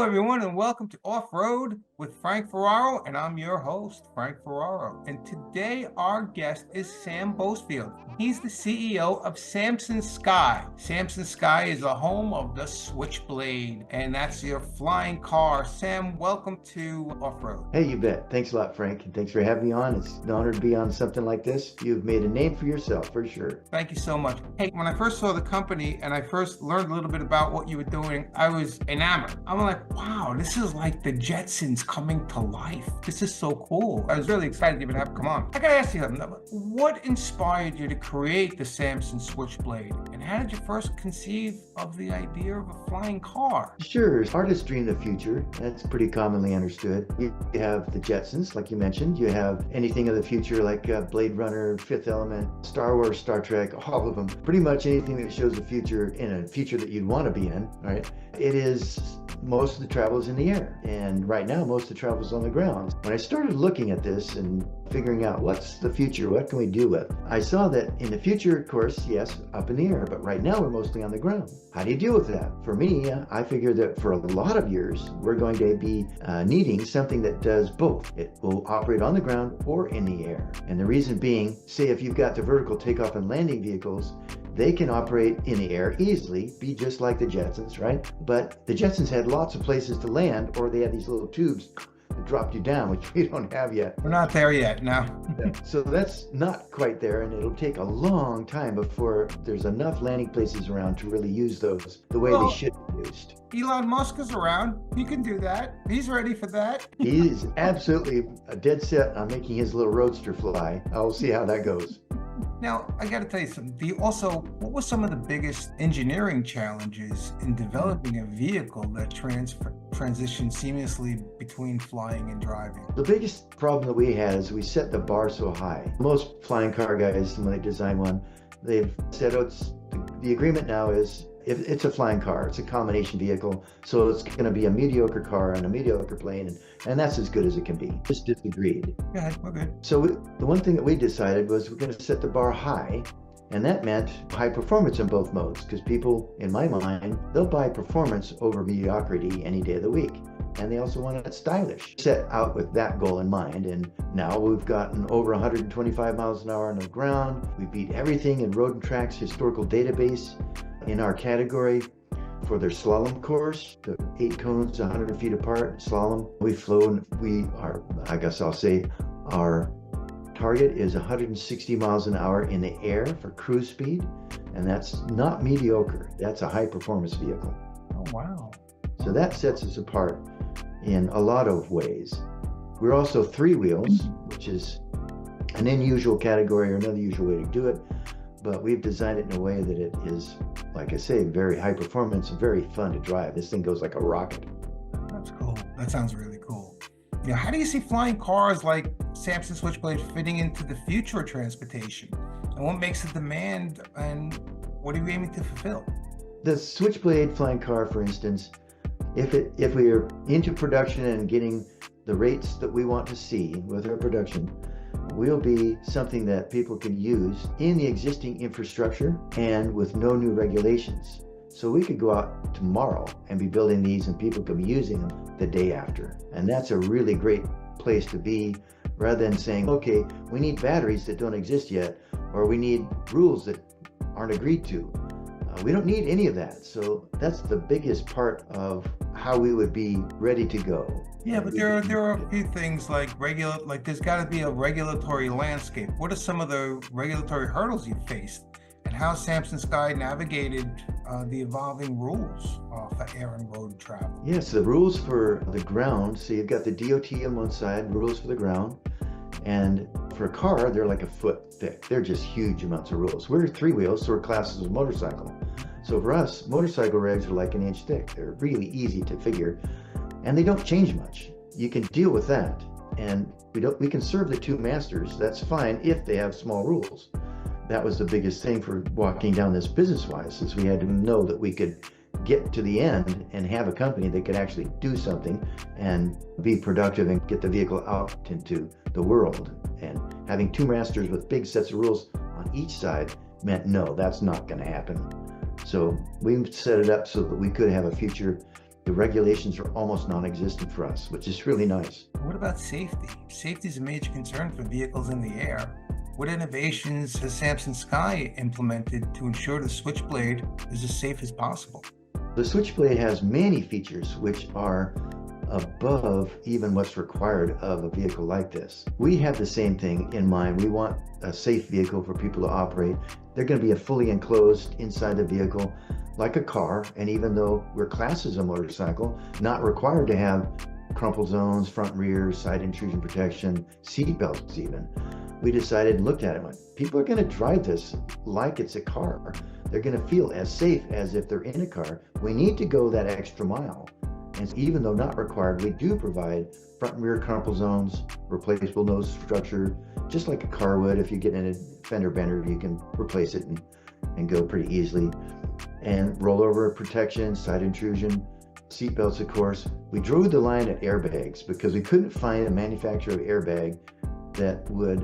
everyone, and welcome to Off-Road with Frank Ferraro, and I'm your host, Frank Ferraro. And today our guest is Sam Bousfield. He's the CEO of Samson Sky. Samson Sky is the home of the Switchblade, and that's your flying car. Sam, welcome to Off-Road. Hey, you bet. Thanks a lot, Frank, and thanks for having me on. It's an honor to be on something like this. You've made a name for yourself, for sure. Thank you so much. Hey, when I first saw the company and I first learned a little bit about what you were doing, I was enamored. I'm like, wow, this is like the Jetsons coming to life. This is so cool. I was really excited to even have him come on. I gotta ask you something. What inspired you to create the Samson Switchblade? And how did you first conceive of the idea of a flying car? Sure, artists dream the future. That's pretty commonly understood. You have the Jetsons, like you mentioned. You have anything of the future like Blade Runner, Fifth Element, Star Wars, Star Trek, all of them. Pretty much anything that shows the future in a future that you'd want to be in, right? It is most of the travel is in the air, and right now most of the travel is on the ground. When I started looking at this and figuring out what's the future, what can we do with, I saw that in the future, of course, yes, up in the air, but right now we're mostly on the ground. How do you deal with that? For me, I figured that for a lot of years we're going to be needing something that does both. It will operate on the ground or in the air, and the reason being, say if you've got the vertical takeoff and landing vehicles, they can operate in the air easily, be just like the Jetsons, right? But the Jetsons had lots of places to land, or they had these little tubes that dropped you down, which we don't have yet. We're not there yet, no. So that's not quite there, and it'll take a long time before there's enough landing places around to really use those the way they should be used. Elon Musk is around. He can do that. He's ready for that. He is absolutely a dead set on making his little roadster fly. I'll see how that goes. Now, I got to tell you something. What were some of the biggest engineering challenges in developing a vehicle that transitions seamlessly between flying and driving? The biggest problem that we had is we set the bar so high. Most flying car guys, when they design one, they've said, the agreement now is, if it's a flying car, it's a combination vehicle, so it's going to be a mediocre car and a mediocre plane, and that's as good as it can be. Just disagreed. Go ahead, we're good. So the one thing that we decided was we're going to set the bar high, and that meant high performance in both modes, because people, in my mind, they'll buy performance over mediocrity any day of the week. And they also want it stylish. Set out with that goal in mind, and now we've gotten over 125 miles an hour on the ground. We beat everything in Road and Track's historical database in our category for their slalom course, the 8 cones 100 feet apart, slalom. We've flown, I guess I'll say, our target is 160 miles an hour in the air for cruise speed, and that's not mediocre. That's a high performance vehicle. Oh, wow. So that sets us apart in a lot of ways. We're also 3 wheels, which is an unusual category or another usual way to do it, but we've designed it in a way that it is, like I say, very high performance and very fun to drive. This thing goes like a rocket. That's cool. That sounds really cool. Yeah, how do you see flying cars like Samson Switchblade fitting into the future of transportation? And what makes the demand, and what are you aiming to fulfill? The Switchblade flying car, for instance, if we are into production and getting the rates that we want to see with our production, will be something that people can use in the existing infrastructure and with no new regulations. So we could go out tomorrow and be building these, and people could be using them the day after. And that's a really great place to be, rather than saying, okay, we need batteries that don't exist yet, or we need rules that aren't agreed to. We don't need any of that. So that's the biggest part of how we would be ready to go. Yeah, but there are a few things like there's got to be a regulatory landscape. What are some of the regulatory hurdles you faced, and how Samson Sky navigated the evolving rules for air and road travel? Yes, the rules for the ground. So you've got the DOT on one side, rules for the ground, and for a car, they're like a foot thick. They're just huge amounts of rules. We're 3 wheels, so we're classed as a motorcycle. So for us, motorcycle regs are like an inch thick. They're really easy to figure, and they don't change much. You can deal with that, and we can serve the 2 masters. That's fine if they have small rules. That was the biggest thing for walking down this business-wise, is we had to know that we could get to the end and have a company that could actually do something and be productive and get the vehicle out into the world. And having 2 masters with big sets of rules on each side meant, no, that's not going to happen. So we set it up so that we could have a future The regulations are almost non-existent for us, which is really nice. What about safety? Safety is a major concern for vehicles in the air. What innovations has Samson Sky implemented to ensure the Switchblade is as safe as possible? The Switchblade has many features which are above even what's required of a vehicle like this. We have the same thing in mind. We want a safe vehicle for people to operate. They're going to be a fully enclosed inside the vehicle like a car, and even though we're classed as a motorcycle, not required to have crumple zones, front and rear, side intrusion protection, seat belts even. We decided and looked at it like, people are going to drive this like it's a car. They're going to feel as safe as if they're in a car. We need to go that extra mile. And even though not required, we do provide front and rear crumple zones, replaceable nose structure, just like a car would. If you get in a fender bender, you can replace it and go pretty easily. And rollover protection, side intrusion, seat belts, of course. We drew the line at airbags because we couldn't find a manufacturer of airbag that would,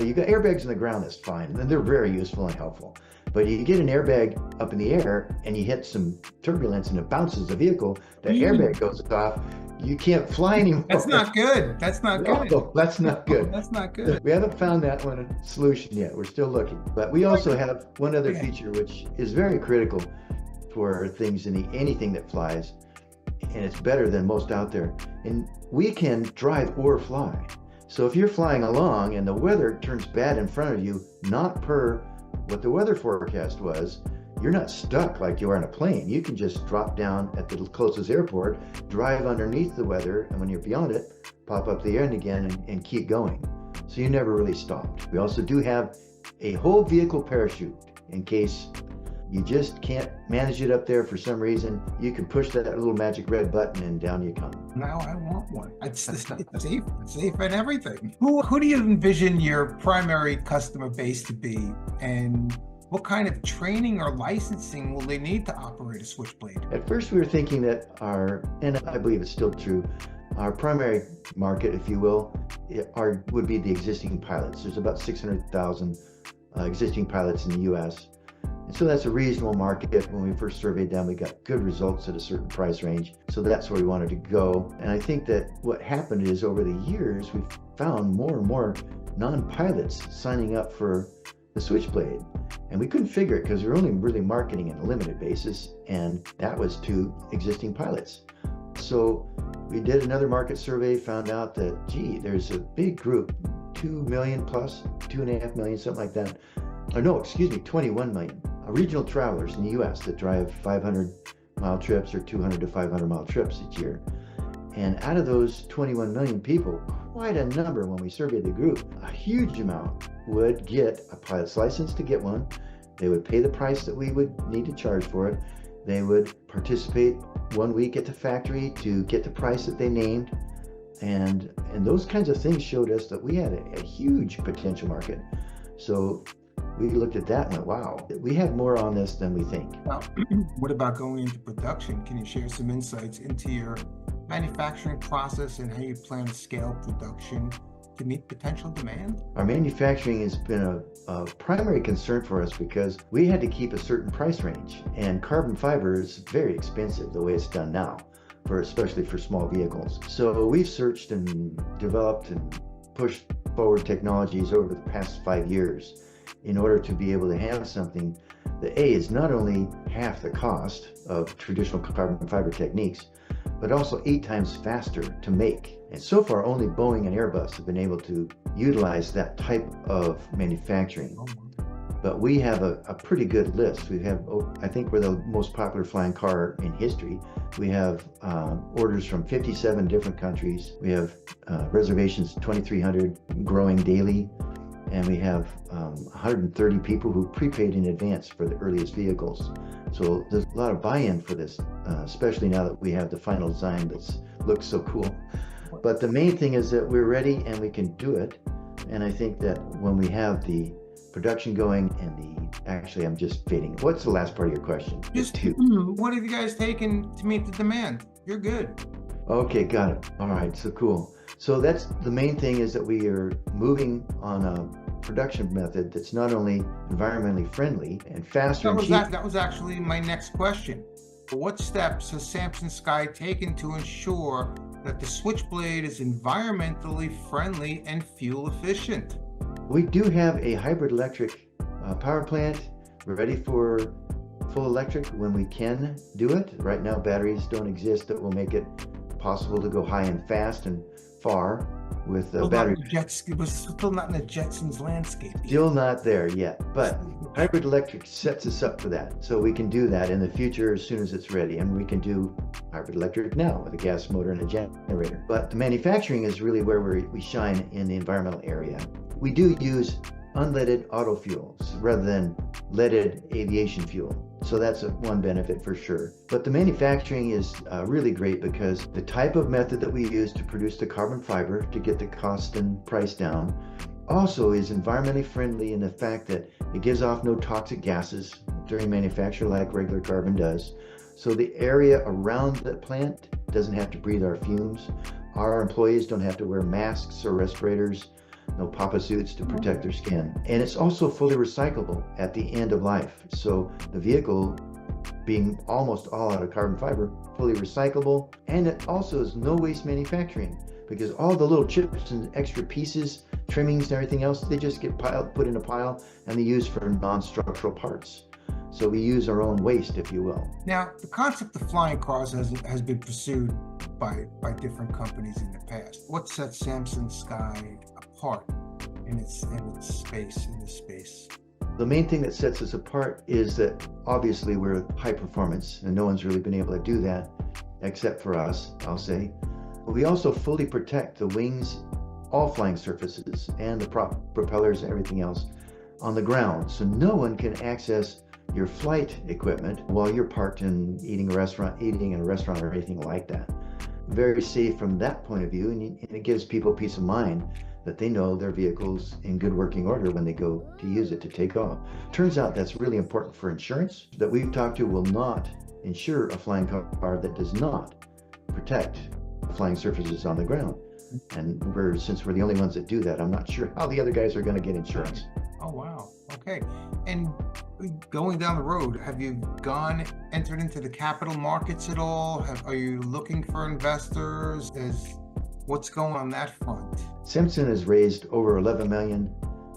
you got airbags on the ground, that's fine. And they're very useful and helpful. But you get an airbag up in the air and you hit some turbulence and it bounces the vehicle, that airbag goes off, you can't fly anymore. That's not good. That's not good. No, that's not good. That's not good. We haven't found that one a solution yet. We're still looking. But we also have one other feature which is very critical for things in anything that flies, and it's better than most out there. And we can drive or fly. So if you're flying along and the weather turns bad in front of you, not per what the weather forecast was, you're not stuck like you are in a plane. You can just drop down at the closest airport, drive underneath the weather, and when you're beyond it, pop up the end again and keep going. So you never really stopped. We also do have a whole vehicle parachute in case you just can't manage it up there for some reason. You can push that little magic red button and down you come. Now I want one. It's safe and everything. Who do you envision your primary customer base to be? And what kind of training or licensing will they need to operate a Switchblade? At first we were thinking that and I believe it's still true, our primary market, if you will, would be the existing pilots. There's about 600,000 existing pilots in the US. And so that's a reasonable market. When we first surveyed them, we got good results at a certain price range. So that's where we wanted to go. And I think that what happened is over the years, we've found more and more non-pilots signing up for the Switchblade. And we couldn't figure it because we were only really marketing on a limited basis. And that was to existing pilots. So we did another market survey, found out that, gee, there's a big group, 2 million plus, 2.5 million, something like that. Or no, excuse me, 21 million regional travelers in the US that drive 500-mile trips or 200 to 500-mile trips each year. And out of those 21 million people, quite a number when we surveyed the group, a huge amount would get a pilot's license to get one. They would pay the price that we would need to charge for it. They would participate 1 week at the factory to get the price that they named. And those kinds of things showed us that we had a huge potential market. So we looked at that and went, wow, we have more on this than we think. Now, what about going into production? Can you share some insights into your manufacturing process and how you plan to scale production to meet potential demand? Our manufacturing has been a primary concern for us because we had to keep a certain price range, and carbon fiber is very expensive the way it's done now, especially for small vehicles. So we've searched and developed and pushed forward technologies over the past 5 years in order to be able to have something that is not only half the cost of traditional carbon fiber techniques, but also 8 times faster to make. And so far, only Boeing and Airbus have been able to utilize that type of manufacturing. But we have a pretty good list. We have, I think we're the most popular flying car in history. We have orders from 57 different countries. We have reservations, 2,300, growing daily. And we have 130 people who prepaid in advance for the earliest vehicles. So there's a lot of buy-in for this, especially now that we have the final design that looks so cool. But the main thing is that we're ready and we can do it. And I think that when we have the production going and actually I'm just fading. What's the last part of your question? What have you guys taken to meet the demand? You're good. Okay, got it. All right, so cool. So that's the main thing, is that we are moving on a production method that's not only environmentally friendly and faster. That was actually my next question. What steps has Samson Sky taken to ensure that the Switchblade is environmentally friendly and fuel efficient? We do have a hybrid electric power plant ready for full electric when we can do it. Right now, batteries don't exist that will make it possible to go high and fast and far with battery. It was still not in the Jetsons landscape yet. Still not there yet, but hybrid electric sets us up for that. So we can do that in the future as soon as it's ready. And we can do hybrid electric now with a gas motor and a generator. But the manufacturing is really where we shine in the environmental area. We do use unleaded auto fuels rather than leaded aviation fuel. So that's one benefit for sure. But the manufacturing is really great because the type of method that we use to produce the carbon fiber to get the cost and price down also is environmentally friendly in the fact that it gives off no toxic gases during manufacture like regular carbon does. So the area around the plant doesn't have to breathe our fumes. Our employees don't have to wear masks or respirators, no papa suits to protect their skin. And it's also fully recyclable at the end of life. So the vehicle being almost all out of carbon fiber, fully recyclable, and it also is no waste manufacturing because all the little chips and extra pieces, trimmings and everything else, they just get put in a pile and they use for non-structural parts. So we use our own waste, if you will. Now, the concept of flying cars has been pursued by different companies in the past. What sets Samson Sky apart in this space? The main thing that sets us apart is that obviously we're high performance and no one's really been able to do that except for us, I'll say. But we also fully protect the wings, all flying surfaces, and the propellers and everything else on the ground. So no one can access your flight equipment while you're parked and eating in a restaurant or anything like that. Very safe from that point of view, and it gives people peace of mind that they know their vehicle's in good working order when they go to use it to take off. Turns out that's really important for insurance. That we've talked to will not insure a flying car that does not protect flying surfaces on the ground. And since we're the only ones that do that, I'm not sure how the other guys are going to get insurance. Oh, wow. Okay. And going down the road, have you entered into the capital markets at all? Are you looking for investors? What's going on that front? Samson has raised over 11 million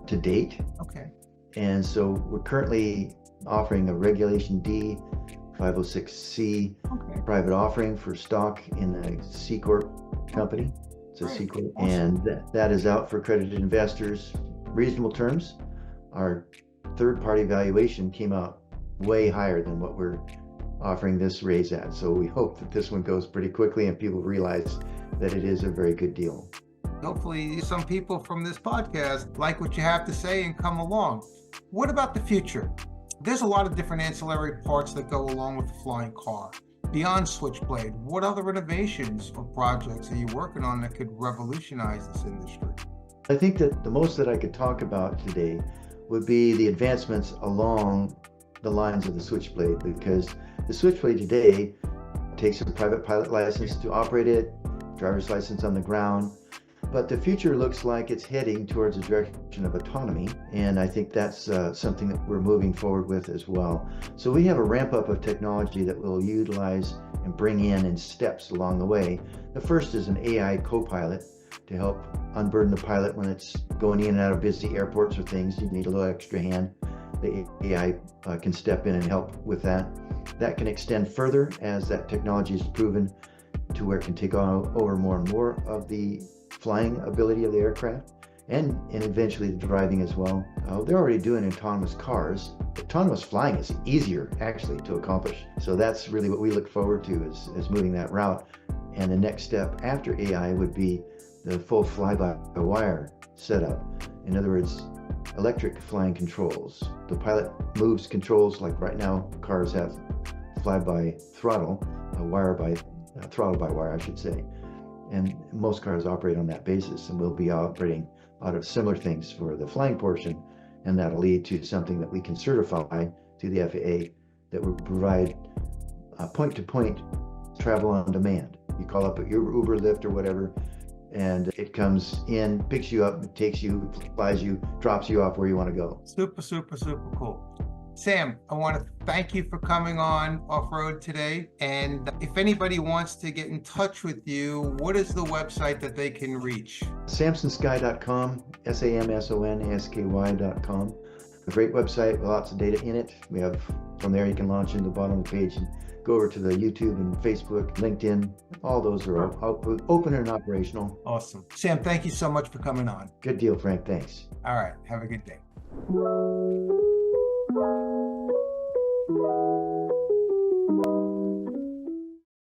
to date. Okay. And so we're currently offering a Regulation D 506C private offering for stock in a C Corp company. It's a C Corp. Awesome. And that is out for accredited investors. Reasonable terms. Our third-party valuation came out way higher than what we're offering this raise at. So we hope that this one goes pretty quickly and people realize that it is a very good deal. Hopefully some people from this podcast like what you have to say and come along. What about the future? There's a lot of different ancillary parts that go along with the flying car. Beyond Switchblade, what other innovations or projects are you working on that could revolutionize this industry? I think that the most that I could talk about today would be the advancements along the lines of the Switchblade, because the Switchblade today takes a private pilot license to operate it, driver's license on the ground, but the future looks like it's heading towards a direction of autonomy, and I think that's something that we're moving forward with as well. So we have a ramp up of technology that we'll utilize and bring in steps along the way. The first is an AI co-pilot to help unburden the pilot when it's going in and out of busy airports or things. You need a little extra hand. The AI can step in and help with that. That can extend further as that technology is proven to where it can take over more and more of the flying ability of the aircraft and eventually the driving as well. They're already doing autonomous cars. Autonomous flying is easier actually to accomplish. So that's really what we look forward to is moving that route. And the next step after AI would be the full fly-by-wire setup. In other words, electric flying controls. The pilot moves controls like right now cars have fly-by throttle, throttle by wire, I should say. And most cars operate on that basis, and we'll be operating out of similar things for the flying portion, and that'll lead to something that we can certify to the FAA that will provide point-to-point travel on demand. You call up your Uber, Lyft, or whatever, and it comes in, picks you up, takes you, flies you, drops you off where you want to go. Super, super, super cool. Sam, I want to thank you for coming on Off-Road today. And if anybody wants to get in touch with you, what is the website that they can reach? SamsonSky.com, SamsonSky.com. A great website with lots of data in it. We have, from there you can launch into the bottom of the page and go over to the YouTube and Facebook, LinkedIn. All those are open and operational. Awesome. Sam, thank you so much for coming on. Good deal, Frank. Thanks. All right. Have a good day.